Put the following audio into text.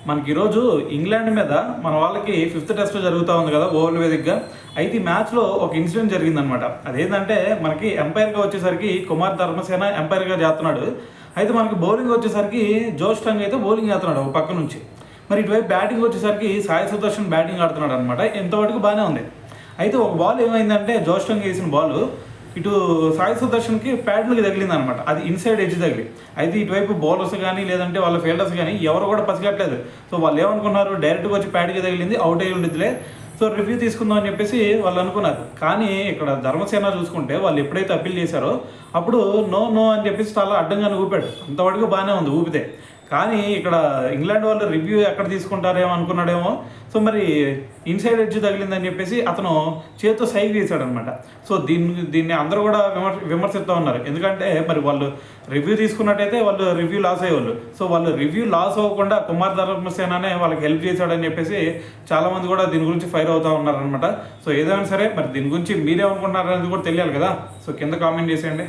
మనకి ఈరోజు ఇంగ్లాండ్ మీద మన వాళ్ళకి ఫిఫ్త్ టెస్ట్ జరుగుతూ ఉంది కదా ఓవర్ వేదికగా. అయితే ఈ మ్యాచ్లో ఒక ఇన్సిడెంట్ జరిగిందనమాట. అదేంటంటే మనకి ఎంపైర్గా వచ్చేసరికి కుమార్ ధర్మసేన ఎంపైర్గా చేస్తున్నాడు. అయితే మనకి బౌలింగ్ వచ్చేసరికి జోష్ టంగ్ అయితే బౌలింగ్ చేస్తున్నాడు ఒక పక్క నుంచి. మరి ఇటువైపు బ్యాటింగ్ వచ్చేసరికి సాయి సుదర్శన్ బ్యాటింగ్ ఆడుతున్నాడు అనమాట. ఎంతవరకు బాగానే ఉంది. అయితే ఒక బాల్ ఏమైందంటే జోష్ టంగ్ వేసిన బాల్ ఇటు సాయి సుదర్శన్కి ప్యాడ్లకి తగిలింది అనమాట. అది ఇన్సైడ్ ఎడ్జ్ తగిలి. అయితే ఇటువైపు బౌలర్స్ కానీ లేదంటే వాళ్ళ ఫీల్డర్స్ కానీ ఎవరు కూడా పసిగట్టలేదు. సో వాళ్ళు ఏమనుకున్నారు, డైరెక్ట్గా వచ్చి ప్యాడ్కి తగిలింది, అవుట్ అయ్యి ఉండిద్దిలే, సో రివ్యూ తీసుకుందాం అని చెప్పేసి వాళ్ళు అనుకున్నారు. కానీ ఇక్కడ ధర్మసేన చూసుకుంటే వాళ్ళు ఎప్పుడైతే అప్పీల్ చేశారో అప్పుడు నో నో అని చెప్పేసి చాలా అడ్డంగానే ఊపాడు. అంతవరకు బాగానే ఉంది ఊపితే. కానీ ఇక్కడ ఇంగ్లాండ్ వాళ్ళు రివ్యూ ఎక్కడ తీసుకుంటారేమో అనుకున్నాడేమో. సో మరి ఇన్సైడ్ ఎడ్జ్ తగిలిందని చెప్పేసి అతను చేతితో సైగ చేశాడనమాట. సో దీన్ని అందరూ కూడా విమర్శిస్తూ ఉన్నారు. ఎందుకంటే మరి వాళ్ళు రివ్యూ తీసుకున్నట్టయితే వాళ్ళు రివ్యూ లాస్ అయ్యేవాళ్ళు. సో వాళ్ళు రివ్యూ లాస్ అవ్వకుండా కుమార్ ధర్మసేననే వాళ్ళకి హెల్ప్ చేశాడని చెప్పేసి చాలామంది కూడా దీని గురించి ఫైర్ అవుతూ ఉన్నారనమాట. సో ఏదైనా సరే మరి దీని గురించి మీరేమనుకుంటున్నారనేది కూడా తెలియాలి కదా. సో కింద కామెంట్ చేసేయండి.